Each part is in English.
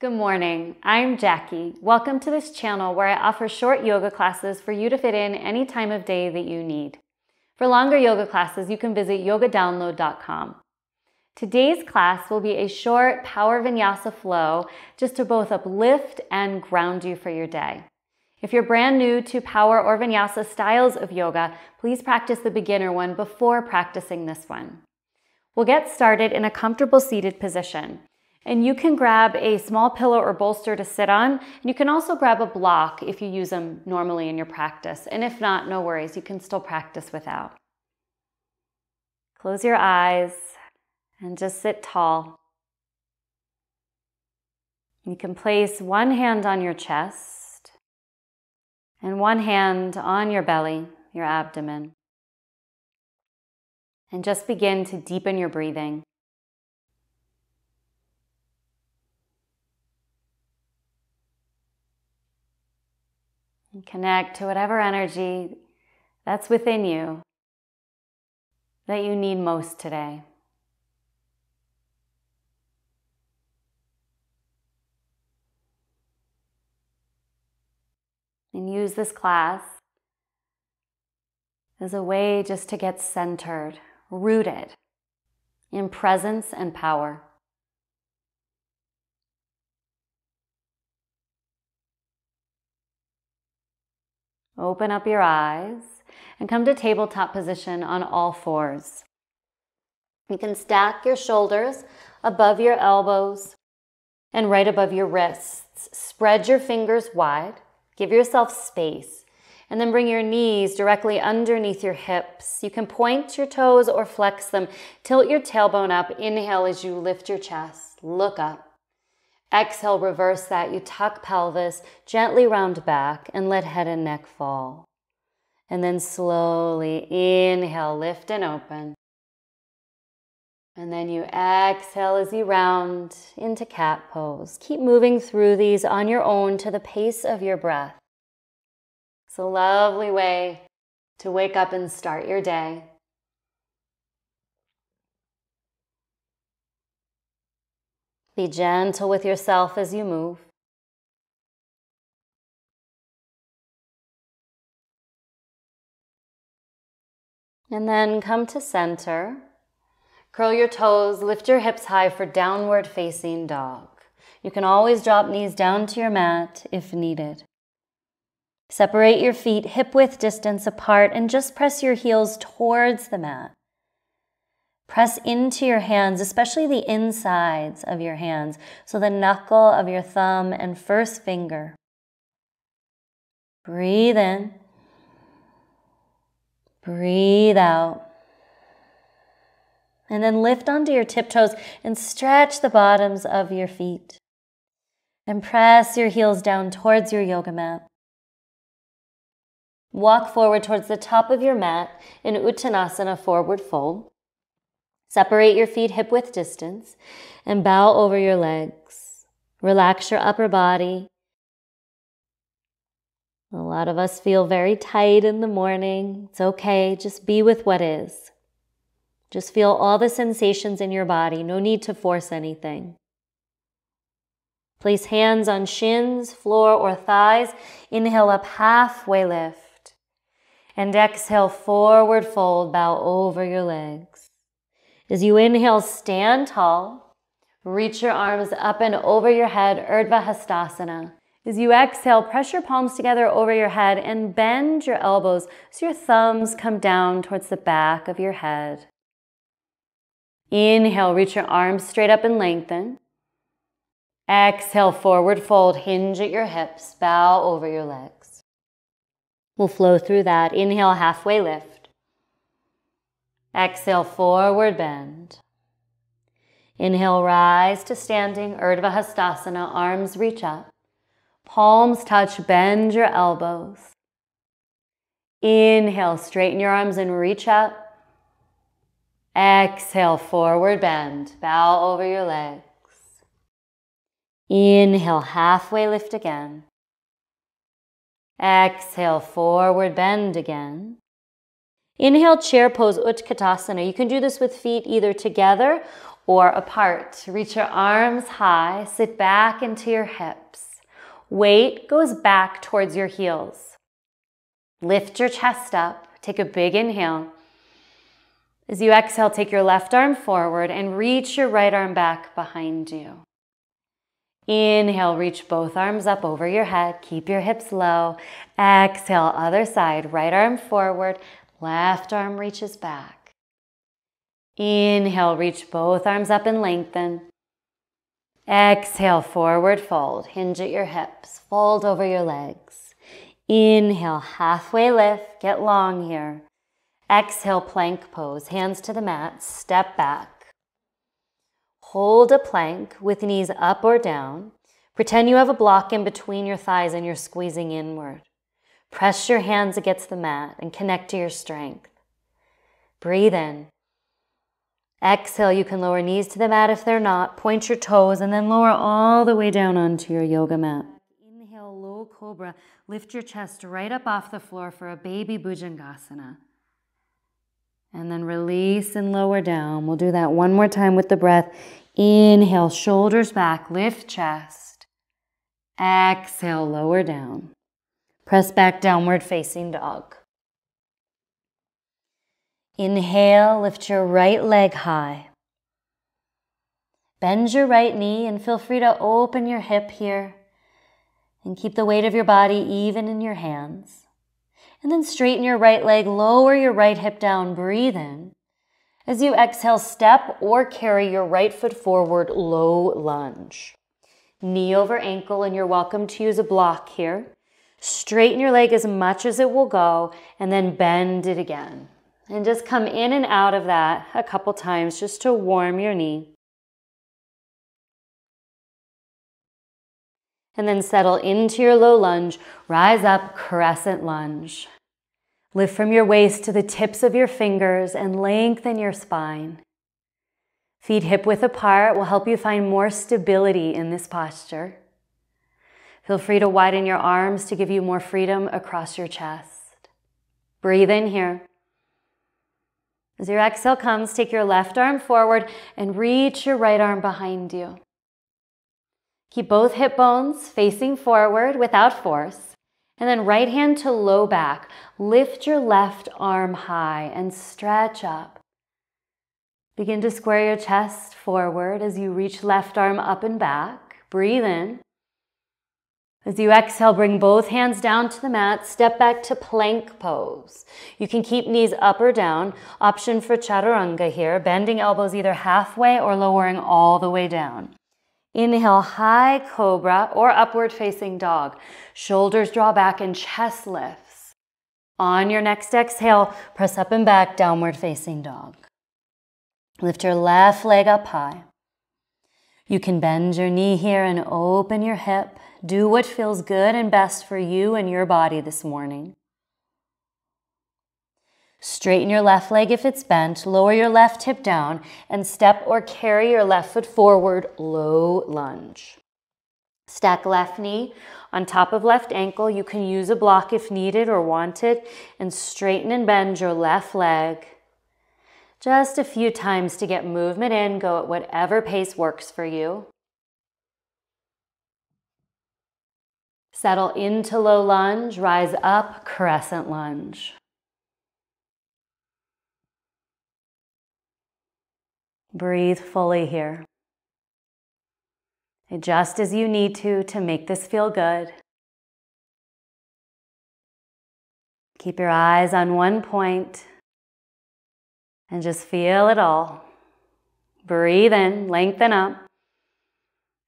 Good morning, I'm Jackie. Welcome to this channel where I offer short yoga classes for you to fit in any time of day that you need. For longer yoga classes, you can visit yogadownload.com. Today's class will be a short power vinyasa flow just to both uplift and ground you for your day. If you're brand new to power or vinyasa styles of yoga, please practice the beginner one before practicing this one. We'll get started in a comfortable seated position. And you can grab a small pillow or bolster to sit on. And you can also grab a block if you use them normally in your practice. And if not, no worries, you can still practice without. Close your eyes and just sit tall. You can place one hand on your chest and one hand on your belly, your abdomen. And just begin to deepen your breathing. And connect to whatever energy that's within you that you need most today. And use this class as a way just to get centered, rooted in presence and power. Open up your eyes and come to tabletop position on all fours. You can stack your shoulders above your elbows and right above your wrists. Spread your fingers wide, give yourself space, and then bring your knees directly underneath your hips. You can point your toes or flex them. Tilt your tailbone up. Inhale as you lift your chest. Look up. Exhale, reverse that. You tuck pelvis, gently round back, and let head and neck fall. And then slowly inhale, lift and open. And then you exhale as you round into cat pose. Keep moving through these on your own to the pace of your breath. It's a lovely way to wake up and start your day. Be gentle with yourself as you move. And then come to center. Curl your toes, lift your hips high for downward facing dog. You can always drop knees down to your mat if needed. Separate your feet hip-width distance apart and just press your heels towards the mat. Press into your hands, especially the insides of your hands, so the knuckle of your thumb and first finger. Breathe in. Breathe out. And then lift onto your tiptoes and stretch the bottoms of your feet. And press your heels down towards your yoga mat. Walk forward towards the top of your mat in Uttanasana, forward fold. Separate your feet hip-width distance and bow over your legs. Relax your upper body. A lot of us feel very tight in the morning. It's okay, just be with what is. Just feel all the sensations in your body. No need to force anything. Place hands on shins, floor, or thighs. Inhale up, halfway lift. And exhale, forward fold, bow over your legs. As you inhale, stand tall. Reach your arms up and over your head, Ardha Chandrasana. As you exhale, press your palms together over your head and bend your elbows so your thumbs come down towards the back of your head. Inhale, reach your arms straight up and lengthen. Exhale, forward fold, hinge at your hips, bow over your legs. We'll flow through that. Inhale, halfway lift. Exhale, forward bend. Inhale, rise to standing, Ardha Chandrasana, arms reach up. Palms touch, bend your elbows. Inhale, straighten your arms and reach up. Exhale, forward bend, bow over your legs. Inhale, halfway lift again. Exhale, forward bend again. Inhale, chair pose, Utkatasana. You can do this with feet either together or apart. Reach your arms high, sit back into your hips. Weight goes back towards your heels. Lift your chest up, take a big inhale. As you exhale, take your left arm forward and reach your right arm back behind you. Inhale, reach both arms up over your head, keep your hips low. Exhale, other side, right arm forward, left arm reaches back. Inhale, reach both arms up and lengthen. Exhale, forward fold, hinge at your hips, fold over your legs. Inhale, halfway lift, get long here. Exhale, plank pose, hands to the mat, step back. Hold a plank with knees up or down. Pretend you have a block in between your thighs and you're squeezing inward. Press your hands against the mat and connect to your strength. Breathe in. Exhale, you can lower knees to the mat if they're not. Point your toes and then lower all the way down onto your yoga mat. Inhale, low cobra. Lift your chest right up off the floor for a baby bhujangasana. And then release and lower down. We'll do that one more time with the breath. Inhale, shoulders back, lift chest. Exhale, lower down. Press back, downward facing dog. Inhale, lift your right leg high. Bend your right knee and feel free to open your hip here. And keep the weight of your body even in your hands. And then straighten your right leg, lower your right hip down, breathe in. As you exhale, step or carry your right foot forward, low lunge. Knee over ankle, and you're welcome to use a block here. Straighten your leg as much as it will go, and then bend it again. And just come in and out of that a couple times just to warm your knee. And then settle into your low lunge. Rise up, crescent lunge. Lift from your waist to the tips of your fingers and lengthen your spine. Feet hip width apart will help you find more stability in this posture. Feel free to widen your arms to give you more freedom across your chest. Breathe in here. As your exhale comes, take your left arm forward and reach your right arm behind you. Keep both hip bones facing forward without force. And then right hand to low back. Lift your left arm high and stretch up. Begin to square your chest forward as you reach left arm up and back. Breathe in. As you exhale, bring both hands down to the mat. Step back to plank pose. You can keep knees up or down. Option for chaturanga here. Bending elbows either halfway or lowering all the way down. Inhale, high cobra or upward facing dog. Shoulders draw back and chest lifts. On your next exhale, press up and back, downward facing dog. Lift your left leg up high. You can bend your knee here and open your hip. Do what feels good and best for you and your body this morning. Straighten your left leg if it's bent, lower your left hip down, and step or carry your left foot forward, low lunge. Stack left knee on top of left ankle. You can use a block if needed or wanted, and straighten and bend your left leg. Just a few times to get movement in. Go at whatever pace works for you. Settle into low lunge, rise up, crescent lunge. Breathe fully here. Adjust as you need to make this feel good. Keep your eyes on one point and just feel it all. Breathe in, lengthen up.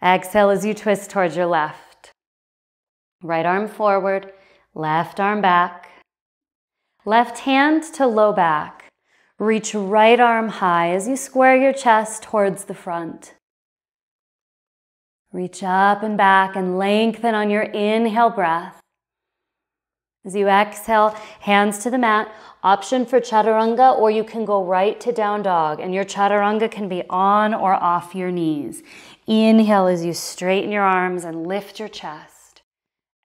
Exhale as you twist towards your left. Right arm forward, left arm back. Left hand to low back. Reach right arm high as you square your chest towards the front. Reach up and back and lengthen on your inhale breath. As you exhale, hands to the mat. Option for chaturanga, or you can go right to down dog, and your chaturanga can be on or off your knees. Inhale as you straighten your arms and lift your chest.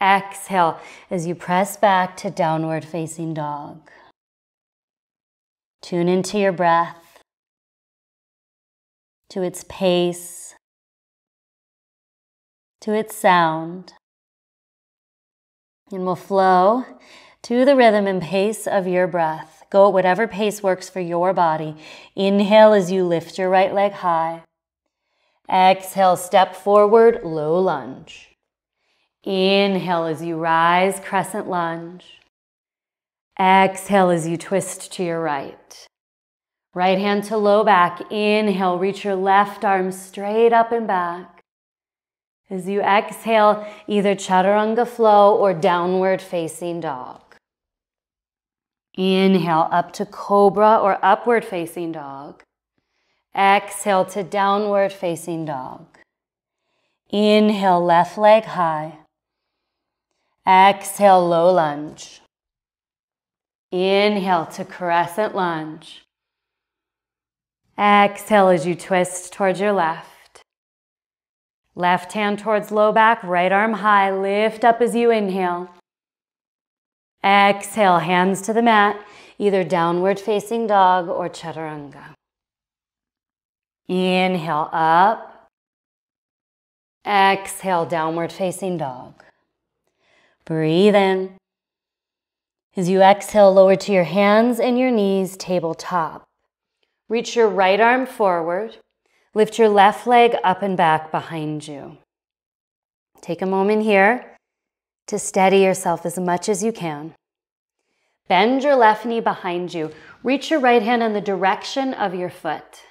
Exhale as you press back to downward facing dog. Tune into your breath. to its pace, to its sound. And we'll flow to the rhythm and pace of your breath. Go at whatever pace works for your body. Inhale as you lift your right leg high. Exhale, step forward, low lunge. Inhale as you rise, crescent lunge. Exhale as you twist to your right. Right hand to low back. Inhale, reach your left arm straight up and back. As you exhale, either chaturanga flow or downward facing dog. Inhale up to cobra or upward facing dog. Exhale to downward facing dog. Inhale, left leg high. Exhale, low lunge. Inhale to crescent lunge. Exhale as you twist towards your left. Left hand towards low back, right arm high. Lift up as you inhale. Exhale, hands to the mat, either downward facing dog or chaturanga. Inhale up. Exhale, downward facing dog. Breathe in. As you exhale, lower to your hands and your knees, tabletop. Reach your right arm forward. Lift your left leg up and back behind you. Take a moment here to steady yourself as much as you can. Bend your left knee behind you. Reach your right hand in the direction of your foot.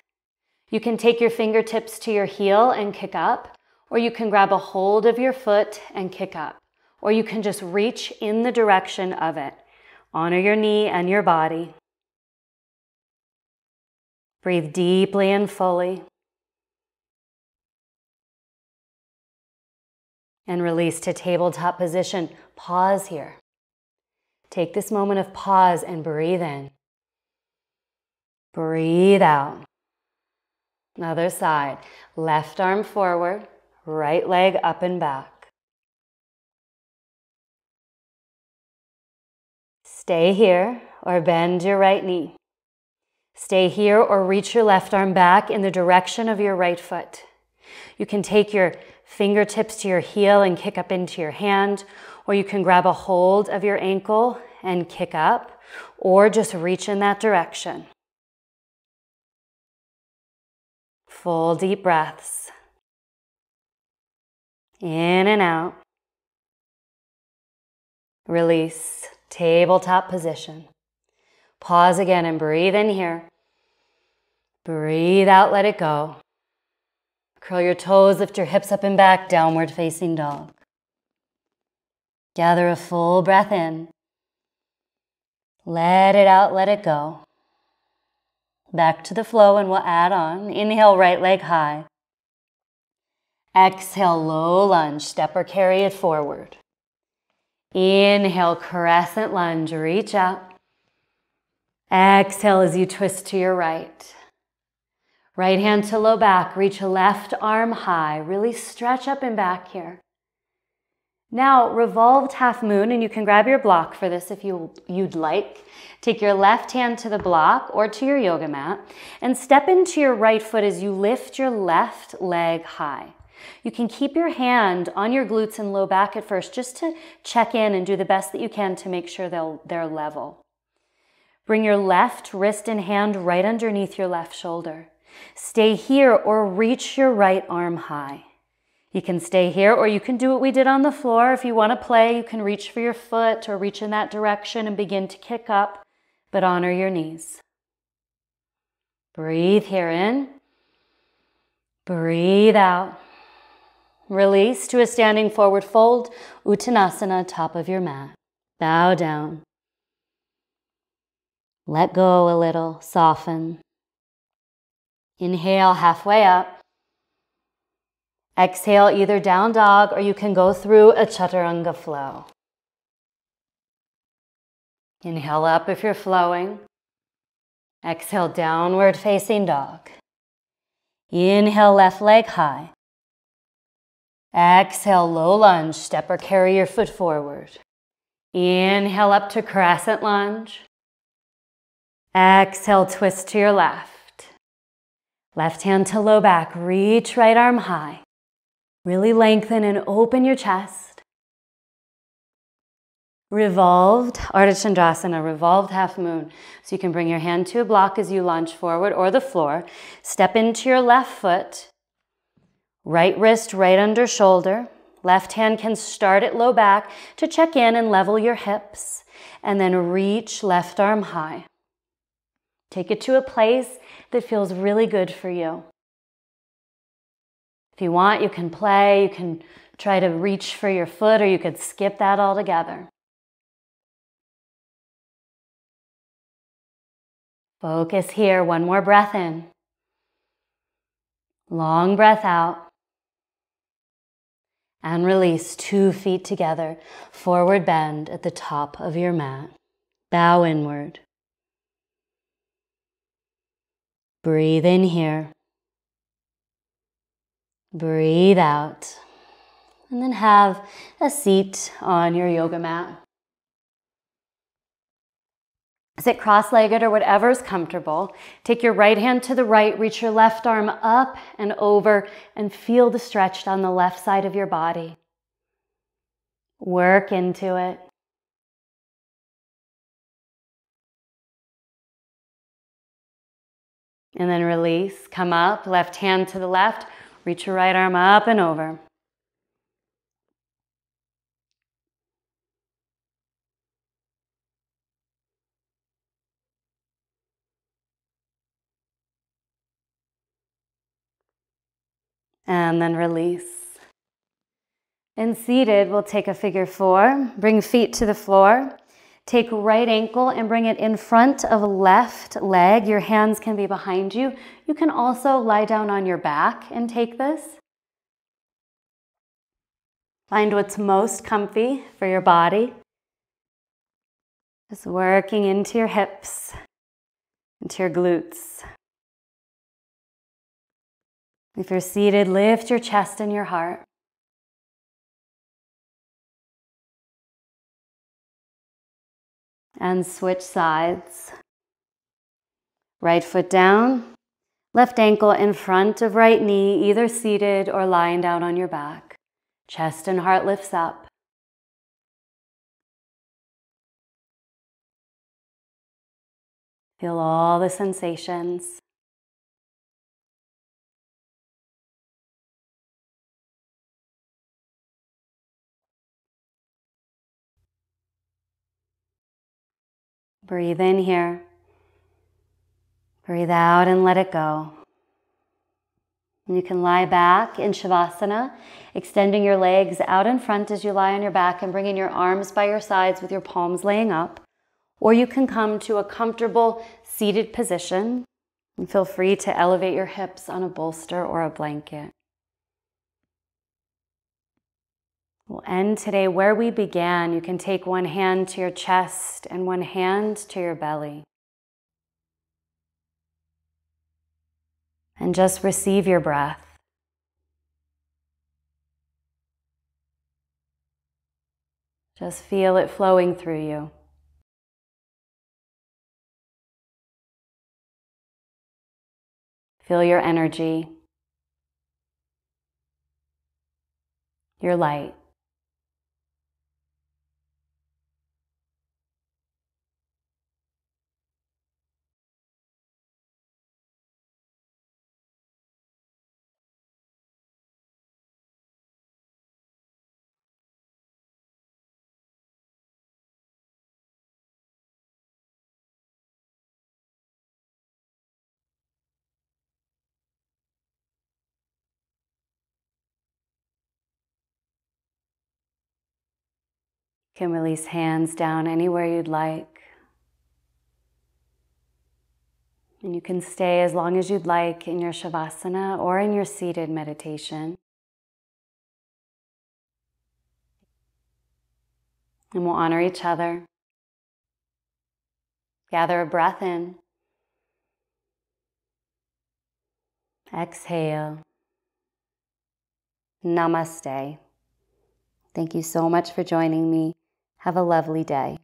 You can take your fingertips to your heel and kick up, or you can grab a hold of your foot and kick up, or you can just reach in the direction of it. Honor your knee and your body. Breathe deeply and fully. And release to tabletop position. Pause here. Take this moment of pause and breathe in. Breathe out. Other side. Left arm forward, right leg up and back. Stay here or bend your right knee. Stay here or reach your left arm back in the direction of your right foot. You can take your fingertips to your heel and kick up into your hand, or you can grab a hold of your ankle and kick up, or just reach in that direction. Full deep breaths. In and out. Release, tabletop position. Pause again and breathe in here. Breathe out, let it go. Curl your toes, lift your hips up and back, downward facing dog. Gather a full breath in. Let it out, let it go. Back to the flow and we'll add on. Inhale, right leg high. Exhale, low lunge, step or carry it forward. Inhale, crescent lunge, reach out. Exhale as you twist to your right. Right hand to low back, reach a left arm high. Really stretch up and back here. Now, revolved half moon, and you can grab your block for this if you'd like. Take your left hand to the block or to your yoga mat and step into your right foot as you lift your left leg high. You can keep your hand on your glutes and low back at first just to check in and do the best that you can to make sure they're level. Bring your left wrist and hand right underneath your left shoulder. Stay here or reach your right arm high. You can stay here or you can do what we did on the floor. If you want to play, you can reach for your foot or reach in that direction and begin to kick up, but honor your knees. Breathe here in. Breathe out. Release to a standing forward fold, Uttanasana, top of your mat. Bow down. Let go a little, soften. Inhale, halfway up. Exhale, either down dog or you can go through a chaturanga flow. Inhale up if you're flowing. Exhale, downward facing dog. Inhale, left leg high. Exhale, low lunge, step or carry your foot forward. Inhale up to crescent lunge. Exhale, twist to your left. Left hand to low back, reach right arm high. Really lengthen and open your chest. Revolved Ardha Chandrasana, revolved half moon. So you can bring your hand to a block as you lunge forward or the floor. Step into your left foot. Right wrist right under shoulder. Left hand can start at low back to check in and level your hips. And then reach left arm high. Take it to a place that feels really good for you. If you want, you can play. You can try to reach for your foot, or you could skip that altogether. Focus here. One more breath in. Long breath out. And release. 2 feet together. Forward bend at the top of your mat. Bow inward. Breathe in here. Breathe out. And then have a seat on your yoga mat. Sit cross-legged or whatever is comfortable. Take your right hand to the right, reach your left arm up and over, and feel the stretch down the left side of your body. Work into it. And then release, come up, left hand to the left, reach your right arm up and over. And then release. And seated, we'll take a figure 4. Bring feet to the floor. Take right ankle and bring it in front of left leg. Your hands can be behind you. You can also lie down on your back and take this. Find what's most comfy for your body. Just working into your hips, into your glutes. If you're seated, lift your chest and your heart. And switch sides. Right foot down, left ankle in front of right knee, either seated or lying down on your back. Chest and heart lifts up. Feel all the sensations. Breathe in here. Breathe out and let it go. And you can lie back in Shavasana, extending your legs out in front as you lie on your back and bringing your arms by your sides with your palms laying up. Or you can come to a comfortable seated position and feel free to elevate your hips on a bolster or a blanket. We'll end today where we began. You can take one hand to your chest and one hand to your belly. And just receive your breath. Just feel it flowing through you. Feel your energy, your light. You can release hands down anywhere you'd like. And you can stay as long as you'd like in your Shavasana or in your seated meditation. And we'll honor each other. Gather a breath in. Exhale. Namaste. Thank you so much for joining me. Have a lovely day.